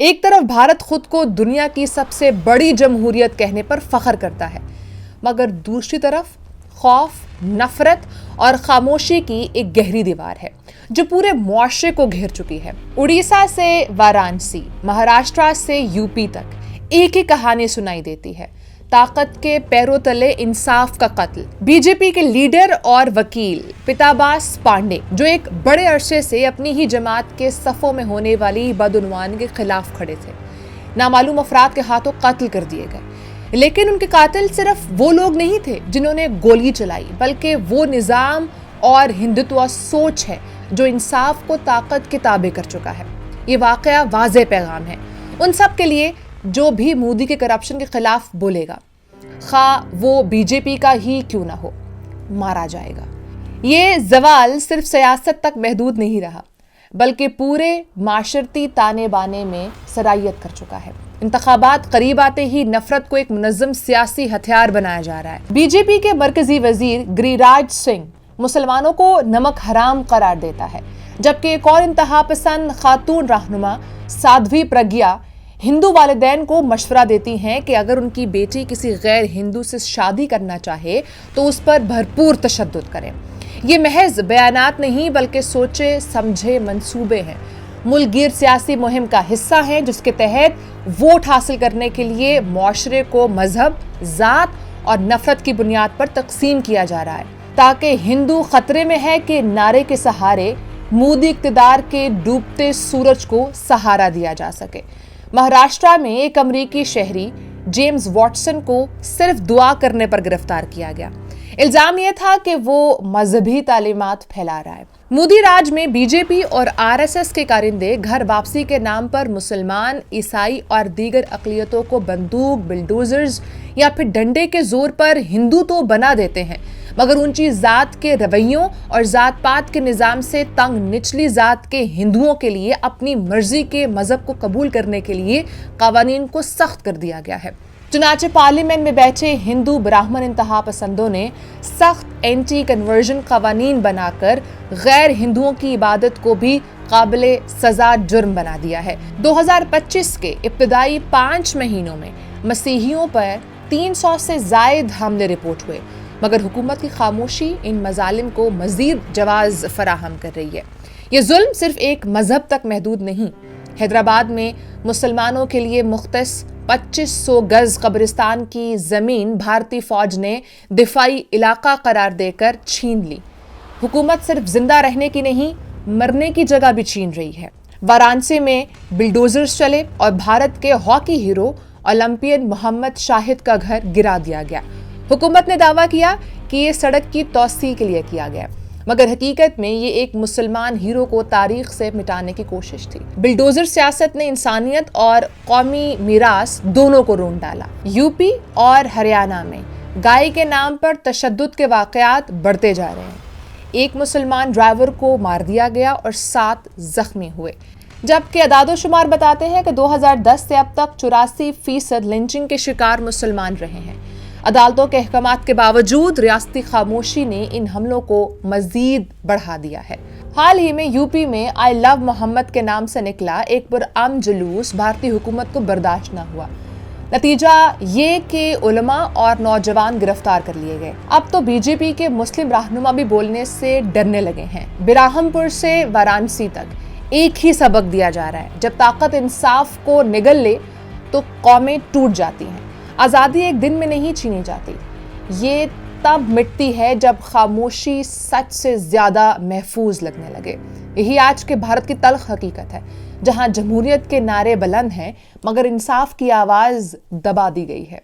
ایک طرف بھارت خود کو دنیا کی سب سے بڑی جمہوریت کہنے پر فخر کرتا ہے، مگر دوسری طرف خوف، نفرت اور خاموشی کی ایک گہری دیوار ہے جو پورے معاشرے کو گھیر چکی ہے۔ اڑیسہ سے وارانسی، مہاراشٹر سے یوپی تک ایک ہی کہانی سنائی دیتی ہے: طاقت کے پیروں تلے انصاف کا قتل۔ بی جے پی کے لیڈر اور وکیل پیتاباس پانڈے، جو ایک بڑے عرصے سے اپنی ہی جماعت کے صفوں میں ہونے والی بدعنوانی کے خلاف کھڑے تھے، نامعلوم افراد کے ہاتھوں قتل کر دیے گئے۔ لیکن ان کے قاتل صرف وہ لوگ نہیں تھے جنہوں نے گولی چلائی، بلکہ وہ نظام اور ہندوتوا سوچ ہے جو انصاف کو طاقت کے تابع کر چکا ہے۔ یہ واقعہ واضح پیغام ہے ان سب کے لیے جو بھی مودی کے کرپشن کے خلاف بولے گا، خواہ وہ بی جے پی کا ہی کیوں نہ ہو، مارا جائے گا۔ یہ زوال صرف سیاست تک محدود نہیں رہا، بلکہ پورے معاشرتی تانے بانے میں سرایت کر چکا ہے۔ انتخابات قریب آتے ہی نفرت کو ایک منظم سیاسی ہتھیار بنایا جا رہا ہے۔ بی جے پی کے مرکزی وزیر گری راج سنگھ مسلمانوں کو نمک حرام قرار دیتا ہے، جبکہ ایک اور انتہا پسند خاتون رہنما سادھوی پرگیا ہندو والدین کو مشورہ دیتی ہیں کہ اگر ان کی بیٹی کسی غیر ہندو سے شادی کرنا چاہے تو اس پر بھرپور تشدد کریں۔ یہ محض بیانات نہیں بلکہ سوچے سمجھے منصوبے ہیں، ملک گیر سیاسی مہم کا حصہ ہیں جس کے تحت ووٹ حاصل کرنے کے لیے معاشرے کو مذہب، ذات اور نفرت کی بنیاد پر تقسیم کیا جا رہا ہے، تاکہ ہندو خطرے میں ہے کہ نعرے کے سہارے مودی اقتدار کے ڈوبتے سورج کو سہارا دیا جا سکے۔ مہاراشٹر میں ایک امریکی شہری جیمز واٹسن کو صرف دعا کرنے پر گرفتار کیا گیا۔ الزام یہ تھا کہ وہ مذہبی تعلیمات پھیلا رہا ہے۔ مودی راج میں بی جے پی اور آر ایس ایس کے کارندے گھر واپسی کے نام پر مسلمان، عیسائی اور دیگر اقلیتوں کو بندوق، بلڈوزرز یا پھر ڈنڈے کے زور پر ہندو تو بنا دیتے ہیں، مگر اونچی ذات کے رویوں اور ذات پات کے نظام سے تنگ نچلی ذات کے ہندوؤں کے لیے اپنی مرضی کے مذہب کو قبول کرنے کے لیے قوانین کو سخت کر دیا گیا ہے۔ چنانچہ پارلیمنٹ میں بیٹھے ہندو براہمن انتہا پسندوں نے سخت اینٹی کنورژن قوانین بنا کر غیر ہندوؤں کی عبادت کو بھی قابل سزا جرم بنا دیا ہے۔ 2025 کے ابتدائی 5 مہینوں میں مسیحیوں پر 300 سے زائد حملے رپورٹ ہوئے، مگر حکومت کی خاموشی ان مظالم کو مزید جواز فراہم کر رہی ہے۔ یہ ظلم صرف ایک مذہب تک محدود نہیں۔ حیدرآباد میں مسلمانوں کے لیے مختص 2500 گز قبرستان کی زمین بھارتی فوج نے دفاعی علاقہ قرار دے کر چھین لی۔ حکومت صرف زندہ رہنے کی نہیں، مرنے کی جگہ بھی چھین رہی ہے۔ وارانسی میں بلڈوزرز چلے اور بھارت کے ہاکی ہیرو اولمپئن محمد شاہد کا گھر گرا دیا گیا۔ حکومت نے دعویٰ کیا کہ یہ سڑک کی توسیع کے لیے کیا گیا، مگر حقیقت میں یہ ایک مسلمان ہیرو کو تاریخ سے مٹانے کی کوشش تھی۔ بلڈوزر سیاست نے انسانیت اور قومی میراث دونوں کو رون ڈالا۔ یو پی اور ہریانہ میں گائے کے نام پر تشدد کے واقعات بڑھتے جا رہے ہیں۔ ایک مسلمان ڈرائیور کو مار دیا گیا اور 7 زخمی ہوئے، جبکہ اعداد و شمار بتاتے ہیں کہ 2010 سے اب تک 84% لنچنگ کے شکار مسلمان رہے ہیں۔ عدالتوں کے احکامات کے باوجود ریاستی خاموشی نے ان حملوں کو مزید بڑھا دیا ہے۔ حال ہی میں یو پی میں آئی لو محمد کے نام سے نکلا ایک پرامن جلوس بھارتی حکومت کو برداشت نہ ہوا۔ نتیجہ یہ کہ علماء اور نوجوان گرفتار کر لیے گئے۔ اب تو بی جے پی کے مسلم رہنما بھی بولنے سے ڈرنے لگے ہیں۔ براہم پور سے وارانسی تک ایک ہی سبق دیا جا رہا ہے: جب طاقت انصاف کو نگل لے تو قومیں ٹوٹ جاتی ہیں۔ آزادی ایک دن میں نہیں چھینی جاتی، یہ تب مٹتی ہے جب خاموشی سچ سے زیادہ محفوظ لگنے لگے۔ یہی آج کے بھارت کی تلخ حقیقت ہے، جہاں جمہوریت کے نعرے بلند ہیں مگر انصاف کی آواز دبا دی گئی ہے۔